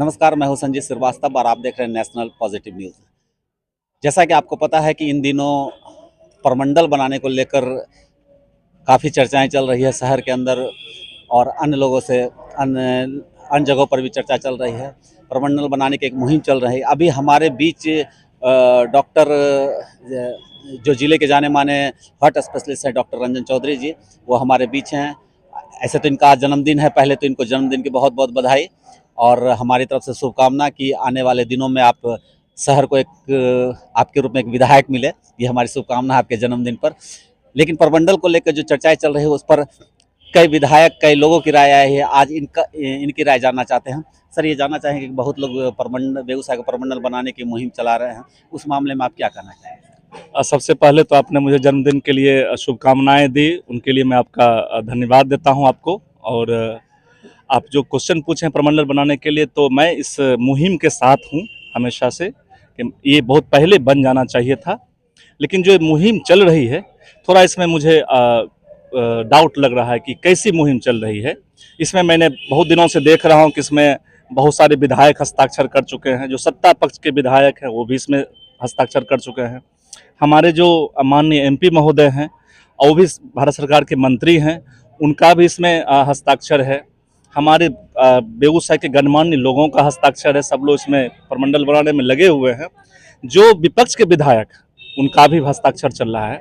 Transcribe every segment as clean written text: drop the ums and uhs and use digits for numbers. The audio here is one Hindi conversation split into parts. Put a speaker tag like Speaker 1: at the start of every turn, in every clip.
Speaker 1: नमस्कार, मैं हूं संजीत श्रीवास्तव और आप देख रहे हैं नेशनल पॉजिटिव न्यूज़। जैसा कि आपको पता है कि इन दिनों प्रमंडल बनाने को लेकर काफ़ी चर्चाएं चल रही है शहर के अंदर और अन्य लोगों से अन्य जगहों पर भी चर्चा चल रही है। प्रमंडल बनाने की एक मुहिम चल रही है। अभी हमारे बीच डॉक्टर जो ज़िले के जाने माने हार्ट स्पेशलिस्ट हैं डॉक्टर रंजन चौधरी जी, वो हमारे बीच हैं। ऐसे तो इनका आज जन्मदिन है, पहले तो इनको जन्मदिन की बहुत बहुत बधाई और हमारी तरफ से शुभकामना कि आने वाले दिनों में आप शहर को एक आपके रूप में एक विधायक मिले। ये हमारी शुभकामना है आपके जन्मदिन पर। लेकिन प्रमंडल को लेकर जो चर्चाएं चल रही है उस पर कई विधायक, कई लोगों की राय आई है। आज इनकी राय जानना चाहते हैं। सर, ये जानना चाहेंगे कि बहुत लोग बेगूसराय को प्रमंडल बनाने की मुहिम चला रहे हैं, उस मामले में आप क्या कहना चाहेंगे?
Speaker 2: सबसे पहले तो आपने मुझे जन्मदिन के लिए शुभकामनाएं दी, उनके लिए मैं आपका धन्यवाद देता हूं आपको। और आप जो क्वेश्चन पूछे हैं प्रमंडल बनाने के लिए, तो मैं इस मुहिम के साथ हूं हमेशा से कि ये बहुत पहले बन जाना चाहिए था। लेकिन जो मुहिम चल रही है, थोड़ा इसमें मुझे डाउट लग रहा है कि कैसी मुहिम चल रही है। इसमें मैंने बहुत दिनों से देख रहा हूं कि इसमें बहुत सारे विधायक हस्ताक्षर कर चुके हैं। जो सत्ता पक्ष के विधायक हैं वो भी इसमें हस्ताक्षर कर चुके हैं। हमारे जो माननीय एमपी महोदय हैं और वो भी भारत सरकार के मंत्री हैं, उनका भी इसमें हस्ताक्षर है। हमारे बेगूसराय के गणमान्य लोगों का हस्ताक्षर है। सब लोग इसमें प्रमंडल बनाने में लगे हुए हैं। जो विपक्ष के विधायक, उनका भी हस्ताक्षर चल रहा है।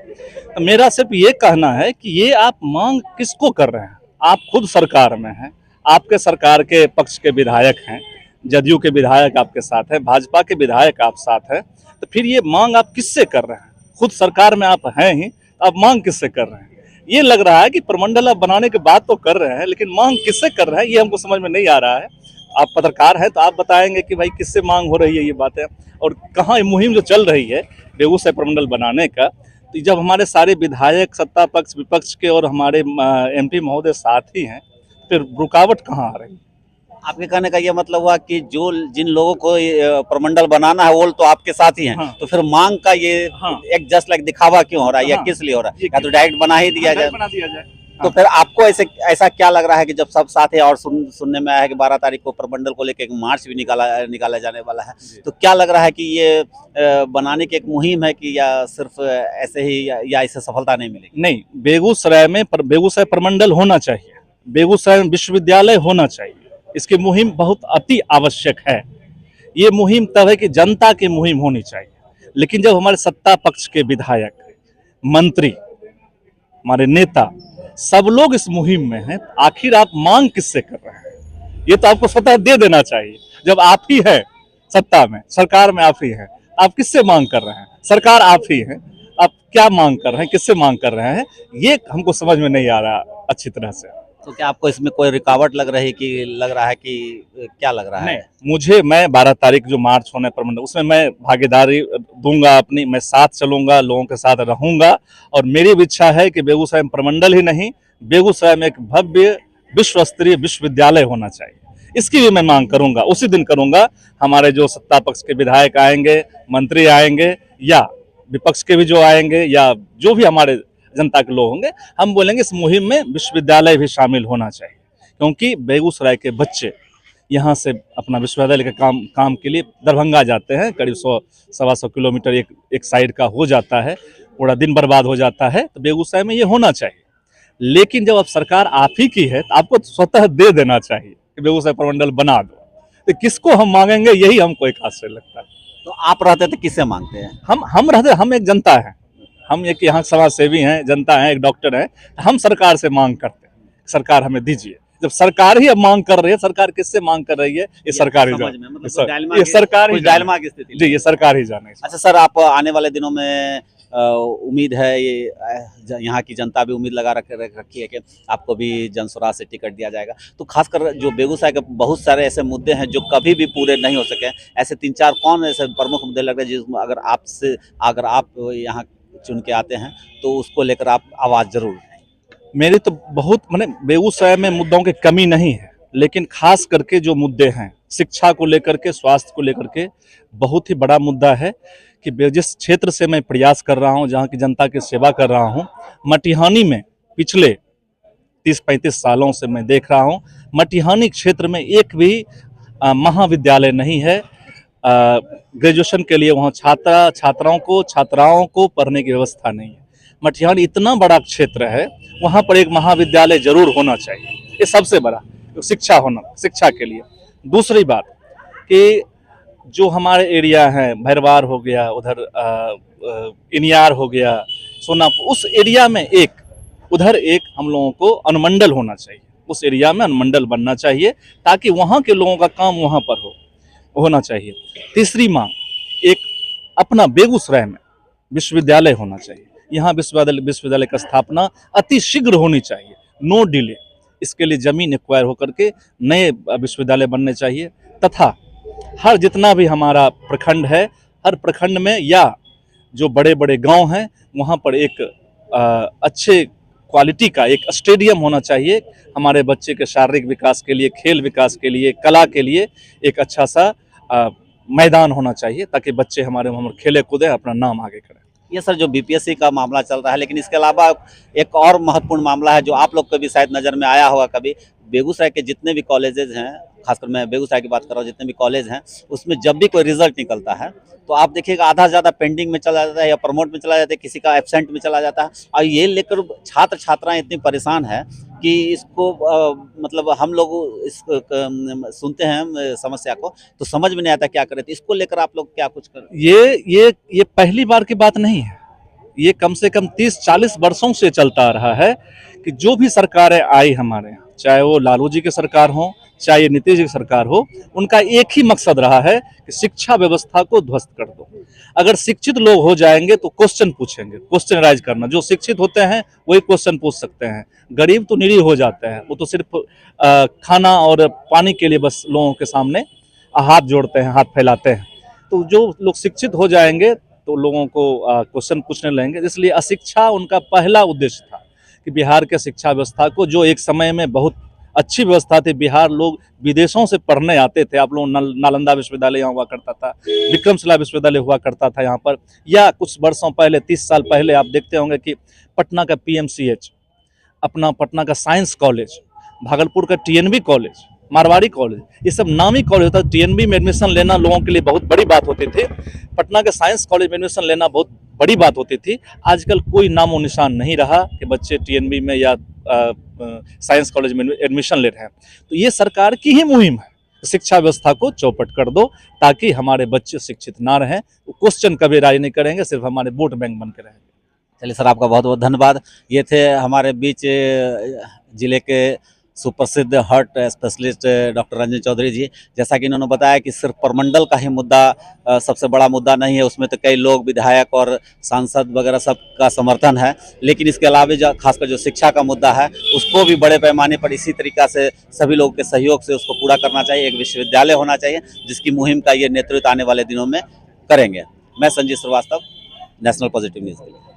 Speaker 2: तो मेरा सिर्फ ये कहना है कि ये आप मांग किसको कर रहे हैं? आप खुद सरकार में हैं, आपके सरकार के पक्ष के विधायक हैं, जदयू के विधायक आपके साथ हैं, भाजपा के विधायक आप साथ हैं, तो फिर ये मांग आप किससे कर रहे हैं? खुद सरकार में आप हैं ही, तो आप मांग किससे कर रहे हैं? ये लग रहा है कि प्रमंडल आप बनाने के बाद तो कर रहे हैं, लेकिन मांग किससे कर रहे हैं ये हमको समझ में नहीं आ रहा है। आप पत्रकार हैं तो आप बताएंगे कि भाई किससे मांग हो रही है ये बातें, और कहाँ ये मुहिम जो चल रही है बेगूसराय प्रमंडल बनाने का। तो जब हमारे सारे विधायक सत्ता पक्ष विपक्ष के और हमारे एमपी महोदय साथ ही हैं, फिर रुकावट कहाँ आ रही है?
Speaker 1: आपके कहने का ये मतलब हुआ कि जिन लोगों को प्रमंडल बनाना है वो तो आपके साथ ही हैं।
Speaker 2: हाँ।
Speaker 1: तो फिर मांग का ये एक जस्ट लाइक दिखावा क्यों हो रहा है या
Speaker 2: हाँ।
Speaker 1: किस लिए हो रहा है? या तो डायरेक्ट बना ही दिया जाए।
Speaker 2: बना दिया जाए।
Speaker 1: तो फिर आपको ऐसा क्या लग रहा है कि जब सब साथ है और सुनने में आया है कि 12 तारीख को प्रमंडल को लेकर एक मार्च भी निकाला जाने वाला है, तो क्या लग रहा है कि ये बनाने की एक मुहिम है कि या सिर्फ ऐसे ही या इसे सफलता नहीं मिलेगी?
Speaker 2: नहीं, बेगूसराय प्रमंडल होना चाहिए, बेगूसराय विश्वविद्यालय होना चाहिए। इसकी मुहिम बहुत अति आवश्यक है। ये मुहिम तब है कि जनता की मुहिम होनी चाहिए। लेकिन जब हमारे सत्ता पक्ष के विधायक, मंत्री, हमारे नेता सब लोग इस मुहिम में हैं, आखिर आप मांग किससे कर रहे हैं? ये तो आपको स्वतः दे देना चाहिए। जब आप ही है सत्ता में, सरकार में आप ही हैं, आप किससे मांग कर रहे हैं? सरकार आप ही है, आप क्या मांग कर रहे हैं, किससे मांग कर रहे हैं? ये हमको समझ में नहीं आ रहा अच्छी तरह से।
Speaker 1: तो क्या आपको इसमें कोई रुकावट लग रही कि लग रहा है कि क्या लग रहा है?
Speaker 2: मैं 12 तारीख जो मार्च होने प्रमंडल, उसमें मैं भागीदारी दूंगा अपनी, मैं साथ चलूंगा, लोगों के साथ रहूंगा। और मेरी भी इच्छा है कि बेगूसराय में प्रमंडल ही नहीं, बेगूसराय में एक भव्य विश्व स्तरीय विश्वविद्यालय होना चाहिए। इसकी भी मैं मांग करूंगा, उसी दिन करूंगा। हमारे जो सत्ता पक्ष के विधायक आएंगे, मंत्री आएंगे, या विपक्ष के भी जो आएंगे, या जो भी हमारे जनता के लोग होंगे, हम बोलेंगे इस मुहिम में विश्वविद्यालय भी शामिल होना चाहिए। क्योंकि बेगूसराय के बच्चे यहाँ से अपना विश्वविद्यालय के काम के लिए दरभंगा जाते हैं। करीब 100-125 किलोमीटर एक साइड का हो जाता है, पूरा दिन बर्बाद हो जाता है। तो बेगूसराय में ये होना चाहिए। लेकिन जब अब सरकार आप ही की है तो आपको स्वतः दे देना चाहिए कि बेगूसराय प्रमंडल बना दो। तो किसको हम मांगेंगे, यही हमको एक आश्चर्य लगता है।
Speaker 1: तो आप रहते थे किससे मांगते हैं?
Speaker 2: हम एक जनता है, हम एक यहाँ समाज सेवी हैं, जनता है, एक डॉक्टर है। हम सरकार से मांग करते हैं, सरकार हमें दीजिए। जब सरकार ही अब मांग कर रही है, सरकार किससे मांग कर रही है ये सरकार ही जाने, ये सरकार ही
Speaker 1: डायलेमा की स्थिति
Speaker 2: जी, ये सरकार ही जाने।
Speaker 1: अच्छा सर, आप आने वाले दिनों में उम्मीद है ये यहाँ की जनता भी उम्मीद लगा रखी है कि आपको भी जनसुराज से टिकट दिया जाएगा। तो खासकर जो बेगूसराय के बहुत सारे ऐसे मुद्दे हैं जो कभी भी पूरे नहीं हो सके, ऐसे 3-4 कौन ऐसे प्रमुख मुद्दे लग रहे हैं जिसमें अगर आप यहाँ चुन के आते हैं तो उसको लेकर आप आवाज़ जरूर उठाएं?
Speaker 2: मेरी तो बहुत बेगूसराय में मुद्दों की कमी नहीं है, लेकिन खास करके जो मुद्दे हैं शिक्षा को लेकर के, स्वास्थ्य को लेकर के बहुत ही बड़ा मुद्दा है कि जिस क्षेत्र से मैं प्रयास कर रहा हूं, जहां की जनता की सेवा कर रहा हूं, मटिहानी में पिछले 30-35 सालों से मैं देख रहा हूं, मटिहानी क्षेत्र में एक भी महाविद्यालय नहीं है। ग्रेजुएशन के लिए वहाँ छात्राओं को पढ़ने की व्यवस्था नहीं है। मटिहानी इतना बड़ा क्षेत्र है, वहाँ पर एक महाविद्यालय जरूर होना चाहिए, ये सबसे बड़ा शिक्षा के लिए। दूसरी बात कि जो हमारे एरिया हैं, भैरवार हो गया, उधर इनियार हो गया, सोनापुर, उस एरिया में उधर एक हम लोगों को अनुमंडल होना चाहिए, उस एरिया में अनुमंडल बनना चाहिए ताकि वहाँ के लोगों का काम वहाँ पर होना चाहिए। तीसरी मांग, एक अपना बेगूसराय में विश्वविद्यालय होना चाहिए। यहाँ विश्वविद्यालय की स्थापना अति शीघ्र होनी चाहिए, नो डिले। इसके लिए जमीन एक्वायर होकर के नए विश्वविद्यालय बनने चाहिए तथा हर जितना भी हमारा प्रखंड है, हर प्रखंड में या जो बड़े बड़े गांव हैं वहाँ पर एक अच्छे क्वालिटी का एक स्टेडियम होना चाहिए। हमारे बच्चे के शारीरिक विकास के लिए, खेल विकास के लिए, कला के लिए एक अच्छा सा मैदान होना चाहिए ताकि बच्चे हमारे खेले कूदें, अपना नाम आगे करें।
Speaker 1: ये सर जो बीपीएससी का मामला चल रहा है, लेकिन इसके अलावा एक और महत्वपूर्ण मामला है जो आप लोग को भी शायद नज़र में आया होगा कभी। बेगूसराय के जितने भी कॉलेजेज हैं, खासकर मैं बेगूसराय की बात कर रहा हूँ, जितने भी कॉलेज हैं उसमें जब भी कोई रिजल्ट निकलता है तो आप देखिएगा आधा से ज़्यादा पेंडिंग में चला जाता है या प्रमोट में चला जाता है, किसी का एब्सेंट में चला जाता है। और ये लेकर छात्र छात्राएँ इतनी परेशान है कि इसको मतलब हम लोग सुनते हैं समस्या को तो समझ में नहीं आता क्या करें। तो इसको लेकर आप लोग क्या कुछ करें?
Speaker 2: ये पहली बार की बात नहीं है, ये कम से कम 30-40 वर्षों से चलता आ रहा है कि जो भी सरकारें आई हमारे यहाँ, चाहे वो लालू जी की सरकार हो, चाहे नीतीश जी की सरकार हो, उनका एक ही मकसद रहा है कि शिक्षा व्यवस्था को ध्वस्त कर दो। अगर शिक्षित लोग हो जाएंगे तो क्वेश्चन पूछेंगे, क्वेश्चन राइज करना, जो शिक्षित होते हैं वही क्वेश्चन पूछ सकते हैं। गरीब तो निरीह हो जाते हैं, वो तो सिर्फ खाना और पानी के लिए बस लोगों के सामने हाथ जोड़ते हैं, हाथ फैलाते हैं। तो जो लोग शिक्षित हो जाएंगे तो लोगों को क्वेश्चन पूछने लगेंगे। इसलिए अशिक्षा उनका पहला उद्देश्य था कि बिहार के शिक्षा व्यवस्था को, जो एक समय में बहुत अच्छी व्यवस्था थी, बिहार लोग विदेशों से पढ़ने आते थे। आप लोग नालंदा विश्वविद्यालय यहाँ हुआ करता था, विक्रमशिला विश्वविद्यालय हुआ करता था यहाँ पर, या कुछ वर्षों पहले 30 साल पहले आप देखते होंगे कि पटना का PMCH, अपना पटना का साइंस कॉलेज, भागलपुर का TNB कॉलेज, मारवाड़ी कॉलेज, ये सब नामी कॉलेज होता है। TNB में एडमिशन लेना लोगों के लिए बहुत बड़ी बात होती थी, पटना के साइंस कॉलेज में एडमिशन लेना बहुत बड़ी बात होती थी। आजकल कोई नामो निशान नहीं रहा कि बच्चे TNB में या साइंस कॉलेज में एडमिशन ले रहे हैं। तो ये सरकार की ही मुहिम है, शिक्षा व्यवस्था को चौपट कर दो ताकि हमारे बच्चे शिक्षित ना रहें, क्वेश्चन कभी राज नहीं करेंगे, सिर्फ हमारे वोट बैंक बन के रहेंगे।
Speaker 1: चलिए सर, आपका बहुत बहुत धन्यवाद। ये थे हमारे बीच जिले के सुप्रसिद्ध heart specialist doctor Ranjan Chaudhary ji. जैसा कि इन्होंने बताया कि सिर्फ प्रमंडल का ही मुद्दा सबसे बड़ा मुद्दा नहीं है, उसमें तो कई लोग, विधायक और सांसद वगैरह सब का समर्थन है। लेकिन इसके अलावा जो खासकर जो शिक्षा का मुद्दा है उसको भी बड़े पैमाने पर इसी तरीक़ा से सभी लोगों के सहयोग से उसको पूरा करना चाहिए। एक विश्वविद्यालय होना चाहिए जिसकी मुहिम का ये नेतृत्व आने वाले दिनों में करेंगे। मैं Sanjeev Shrivastava, national positive news के लिए।